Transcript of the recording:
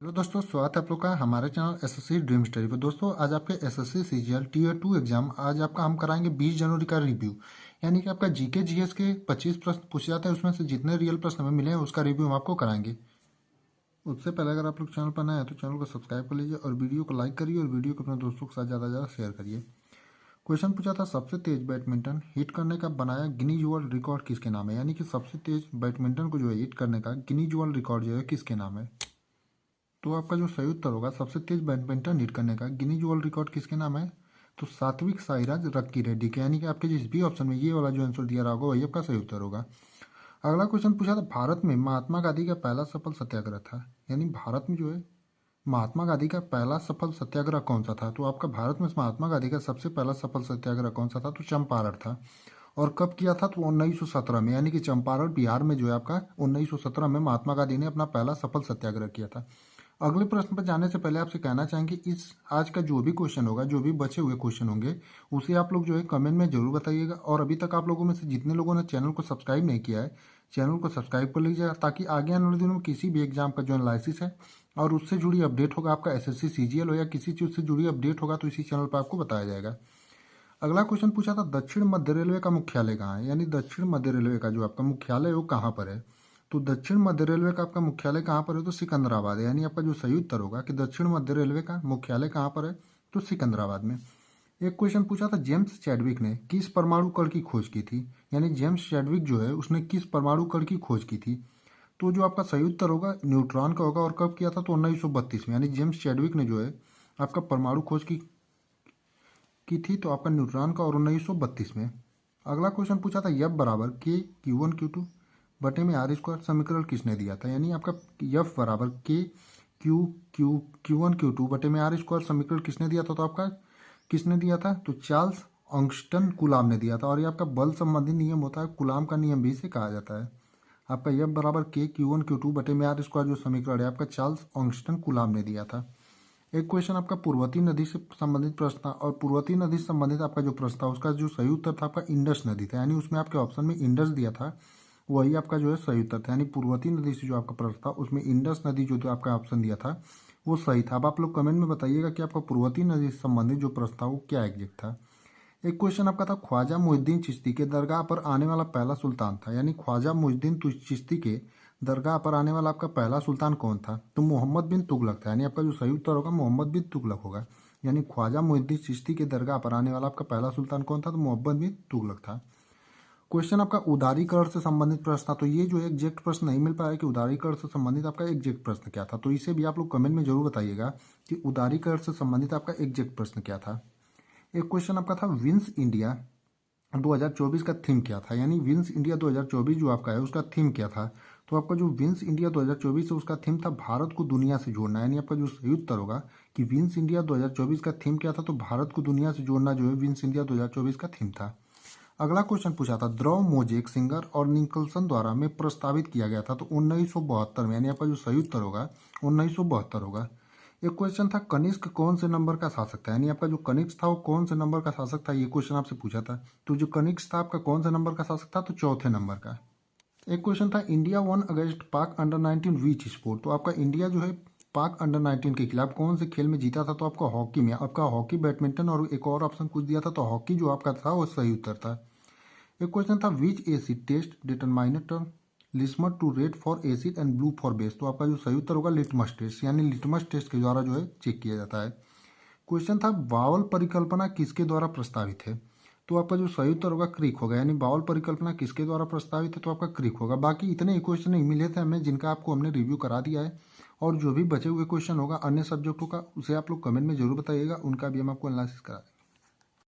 Hello दोस्तों, स्वागत है आप लोग का हमारे चैनल एसएससी ड्रीम स्टडी पर। दोस्तों आज आपके एसएससी सीजीएल टीयर 2 एग्जाम आज आपका हम कराएंगे 20 जनवरी का रिव्यू। यानी कि आपका जीके जीएस के 25 प्रश्न पूछे जाते हैं, उसमें से जितने रियल प्रश्न हमें मिले हैं उसका रिव्यू हम आपको कराएंगे। उससे पहले अगर आप लोग चैनल पर नए हैं तो चैनल को सब्सक्राइब कर लीजिए और वीडियो को लाइक करिए और वीडियो को अपने दोस्तों के साथ ज़्यादा से ज़्यादा शेयर करिए। क्वेश्चन पूछा था, सबसे तेज बैडमिंटन हिट करने का बनाया गिनीज वर्ल्ड रिकॉर्ड किसके नाम है। यानी कि सबसे तेज बैडमिंटन को जो है हिट करने का गिनीज वर्ल्ड रिकॉर्ड जो है किसके नाम है। तो आपका जो सही उत्तर होगा सबसे तेज बैडमिंटन हिट करने का गिनीज वर्ल्ड रिकॉर्ड किसके नाम है, तो सात्विक साईराज रक्की रेड्डी के। यानी कि आपके जिस भी ऑप्शन में ये वाला जो आंसर दिया रहा होगा वही आपका सही उत्तर होगा। अगला क्वेश्चन पूछा था, भारत में महात्मा गांधी का पहला सफल सत्याग्रह था। यानी भारत में जो है महात्मा गांधी का पहला सफल सत्याग्रह कौन सा था। तो आपका भारत में महात्मा गांधी का सबसे पहला सफल सत्याग्रह कौन सा था, तो चंपारण था। और कब किया था, तो 1917 में। यानी कि चंपारण बिहार में जो है आपका 1917 में महात्मा गांधी ने अपना पहला सफल सत्याग्रह किया था। अगले प्रश्न पर जाने से पहले आपसे कहना चाहेंगे, इस आज का जो भी क्वेश्चन होगा, जो भी बचे हुए क्वेश्चन होंगे, उसे आप लोग जो है कमेंट में जरूर बताइएगा। और अभी तक आप लोगों में से जितने लोगों ने चैनल को सब्सक्राइब नहीं किया है, चैनल को सब्सक्राइब कर लीजिएगा, ताकि आगे आने वाले दिनों में किसी भी एग्जाम का जो एनालिसिस है और उससे जुड़ी अपडेट होगा, आपका एसएससी सीजीएल हो या किसी चीज़ से जुड़ी अपडेट होगा, तो इसी चैनल पर आपको बताया जाएगा। अगला क्वेश्चन पूछा था, दक्षिण मध्य रेलवे का मुख्यालय कहाँ है। यानी दक्षिण मध्य रेलवे का जो आपका मुख्यालय है वो कहाँ पर है। तो दक्षिण मध्य रेलवे का आपका मुख्यालय कहाँ पर है, तो सिकंदराबाद है। यानी आपका जो सही उत्तर होगा कि दक्षिण मध्य रेलवे का मुख्यालय कहाँ पर है, तो सिकंदराबाद में। एक क्वेश्चन पूछा था, जेम्स चैडविक ने किस परमाणु कण की खोज की थी। यानी जेम्स चैडविक जो है उसने किस परमाणु कण की खोज की थी। तो जो आपका सही उत्तर होगा न्यूट्रॉन का होगा। और कब किया था, तो 1932 में। यानी जेम्स चैडविक ने जो है आपका परमाणु खोज की थी, तो आपका न्यूट्रॉन का, और 1932 में। अगला क्वेश्चन पूछा था, यफ बराबर के Q1 Q2 बटे में आर स्क्वायर समीकरण किसने दिया था। यानी आपका यफ बराबर के Q1 Q2 बटे में आर स्क्वायर समीकरण किसने दिया था, तो आपका किसने दिया था, तो चार्ल्स अंगस्टन कुलाम ने दिया था। और ये आपका बल संबंधी नियम होता है, कुलाम का नियम भी इसे कहा जाता है। आपका यफ बराबर के Q1 Q2 बटे में आर स्क्वायर जो समीकरण है आपका चार्ल्स अंगस्टन कुलाम ने दिया था। एक क्वेश्चन आपका पूर्वती नदी से संबंधित प्रश्न था, और पूर्वती नदी से संबंधित आपका जो प्रश्न था उसका जो सही उत्तर था आपका इंडस नदी था। यानी उसमें आपके ऑप्शन में इंडस दिया था, वही आपका जो है सही उत्तर था। यानी पूर्वती नदी से जो आपका प्रश्न था उसमें इंडस नदी जो आपका ऑप्शन दिया था वो सही था। अब आप लोग कमेंट में बताइएगा कि आपका पूर्वती नदी से संबंधित जो प्रश्न था वो क्या एग्जैक्ट था। एक क्वेश्चन आपका था, ख्वाजा मुहिद्दीन चिश्ती के दरगाह पर आने वाला पहला सुल्तान था। यानी ख्वाजा मुहिद्दीन चिश्ती के दरगाह पर आने वाला आपका पहला सुल्तान कौन था, तो मोहम्मद बिन तुगलक था। यानी आपका जो सही उत्तर होगा मोहम्मद बिन तुगलक होगा। यानी ख्वाजा मुहिद्दीन चिश्ती के दरगाह पर आने वाला आपका पहला सुल्तान कौन था, तो मोहम्मद बिन तुगलक था। क्वेश्चन आपका उदारीकरण से संबंधित प्रश्न था। तो ये जो एग्जैक्ट प्रश्न नहीं मिल पाया कि उदारीकरण से संबंधित आपका एग्जैक्ट प्रश्न क्या था, तो इसे भी आप लोग कमेंट में जरूर बताइएगा कि उदारीकरण से संबंधित आपका एग्जैक्ट प्रश्न क्या था। एक क्वेश्चन आपका था, विंस इंडिया 2024 का थीम क्या था। यानी विंस इंडिया 2024 जो आपका है उसका थीम क्या था। तो आपका जो विंस इंडिया 2024 है उसका थीम था भारत को दुनिया से जोड़ना। यानी आपका जो सही उत्तर होगा कि विंस इंडिया 2024 का थीम क्या था, तो भारत को दुनिया से जोड़ना जो है विंस इंडिया 2024 का थीम था। अगला क्वेश्चन पूछा था, द्रव मोजेक सिंगर और निकलसन द्वारा में प्रस्तावित किया गया था, तो 1972 में। यानी आपका जो सही उत्तर होगा 1972 होगा। एक क्वेश्चन था, कनिष्क कौन से नंबर का शासक था। यानी आपका जो कनिष्क था वो कौन से नंबर का शासक था, ये क्वेश्चन आपसे पूछा था। तो जो कनिष्क था आपका कौन से नंबर का शासक था, तो चौथे नंबर का। एक क्वेश्चन था, इंडिया वन अगेंस्ट पाक अंडर 19 विच स्पोर्ट। तो आपका इंडिया जो है पाक अंडर 19 के खिलाफ कौन से खेल में जीता था, तो आपका हॉकी में। आपका हॉकी, बैडमिंटन और एक और ऑप्शन कुछ दिया था, तो हॉकी जो आपका था वो सही उत्तर था। एक क्वेश्चन था, which acid test determinator litmus to red for acid and blue for base. तो आपका जो सही उत्तर होगा लिटमस टेस्ट। यानी लिटमस टेस्ट के द्वारा जो है चेक किया जाता है। क्वेश्चन था, बावल परिकल्पना किसके द्वारा प्रस्तावित है। तो आपका जो सही उत्तर होगा क्रिक होगा। यानी बावल परिकल्पना किसके द्वारा प्रस्तावित है, तो आपका क्रिक होगा। बाकी इतने ही क्वेश्चन नहीं मिले थे हमें जिनका आपको हमने रिव्यू करा दिया है। और जो भी बचे हुए क्वेश्चन होगा अन्य सब्जेक्टों का उसे आप लोग कमेंट में जरूर बताइएगा, उनका भी हम आपको एनालिसिस करा